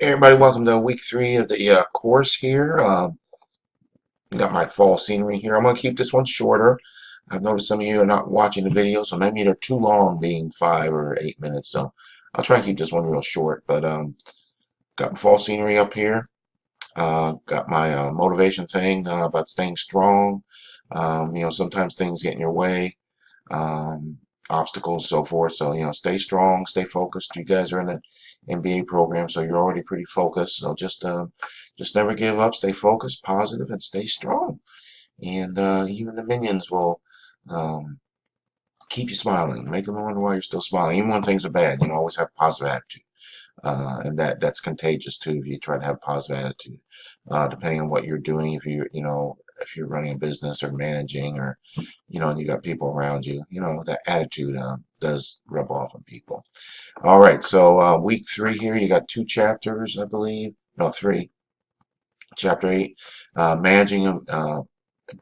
Hey everybody, welcome to week 3 of the course here. Got my fall scenery here. I'm going to keep this one shorter. I've noticed some of you are not watching the video, so maybe they're too long, being 5 or 8 minutes. So I'll try and keep this one real short. But got my fall scenery up here. Got my motivation thing about staying strong. Sometimes things get in your way. Um, Obstacles, so forth. So, stay strong, stay focused. You guys are in the MBA program, so you're already pretty focused. So just never give up, stay focused, positive, and stay strong. And even the minions will um, keep you smiling, make them wonder why you're still smiling, even when things are bad. Always have a positive attitude. And that's contagious too if you try to have a positive attitude. Depending on what you're doing, if you're running a business or managing, or and you got people around you, that attitude does rub off on people. All right, so week 3 here, you got 2 chapters, I believe. No, 3. Chapter 8, managing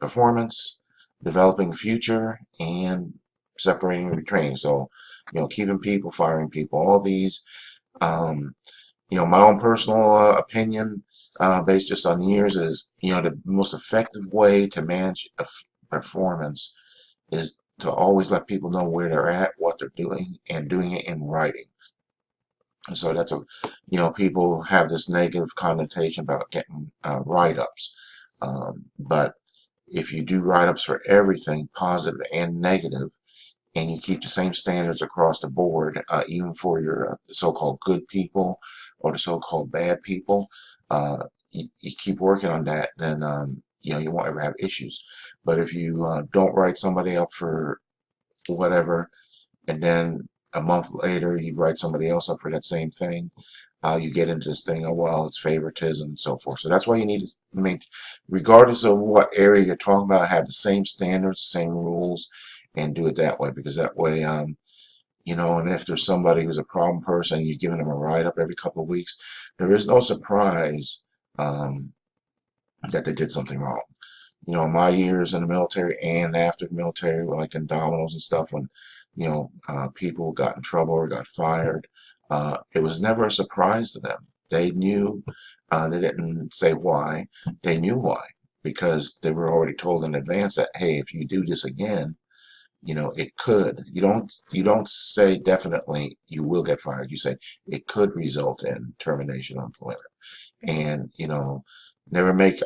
performance, developing future, and separating and retraining. So, keeping people, firing people, all these. Um, my own personal opinion, based just on years, is the most effective way to manage a performance is to always let people know where they're at, what they're doing, and doing it in writing. So that's people have this negative connotation about getting write-ups, but if you do write-ups for everything, positive and negative, and you keep the same standards across the board, even for your so-called good people or the so-called bad people, you keep working on that, then you won't ever have issues. But if you don't write somebody up for whatever, and then a month later you write somebody else up for that same thing, you get into this thing, oh well, it's favoritism and so forth. So that's why you need to make, regardless of what area you're talking about, have the same standards, the same rules, and do it that way, because that way, and if there's somebody who's a problem person, you're giving them a write-up every couple of weeks, there is no surprise that they did something wrong. My years in the military and after the military, like in Domino's and stuff, when people got in trouble or got fired, it was never a surprise to them. They knew. They didn't say why. They knew why, because they were already told in advance that, hey, if you do this again, it could. You don't say definitely you will get fired. You say it could result in termination of employment, and never make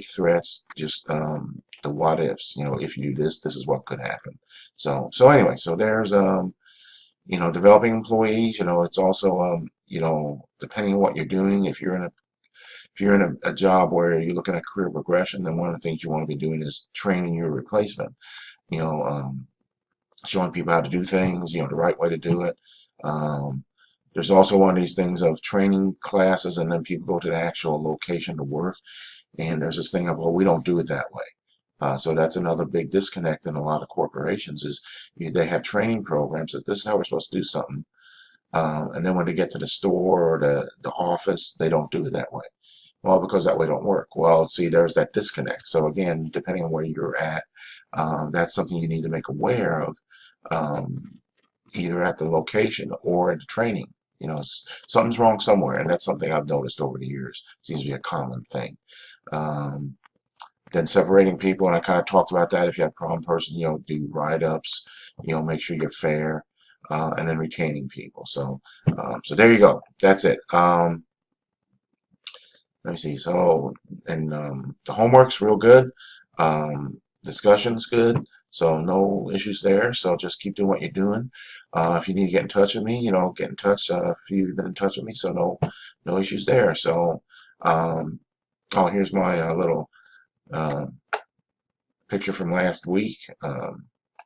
threats. Just the what ifs. If you do this, this is what could happen. So anyway, so there's developing employees. It's also depending on what you're doing. If you're in a job where you're looking at career progression, then one of the things you want to be doing is training your replacement. Showing people how to do things, the right way to do it. There's also one of these things of training classes, and then people go to the actual location to work, and there's this thing of, well, we don't do it that way. So that's another big disconnect in a lot of corporations, is they have training programs that this is how we're supposed to do something, and then when they get to the store or the office, they don't do it that way. Well, because that way don't work. Well, see, there's that disconnect. So again, depending on where you're at, that's something you need to make aware of, either at the location or at the training. Something's wrong somewhere, and that's something I've noticed over the years. Seems to be a common thing. Then separating people, and I kind of talked about that. If you have a problem person, do write-ups, make sure you're fair, and then retaining people. So there you go. That's it. Let me see. So, and the homework's real good. Discussion's good. So no issues there. So just keep doing what you're doing. If you need to get in touch with me, get in touch. If you've been in touch with me, so no issues there. So, oh, here's my little picture from last week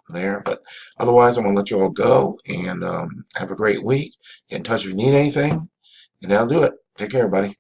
there. But otherwise, I'm gonna let you all go, and have a great week. Get in touch if you need anything, and that'll do it. Take care, everybody.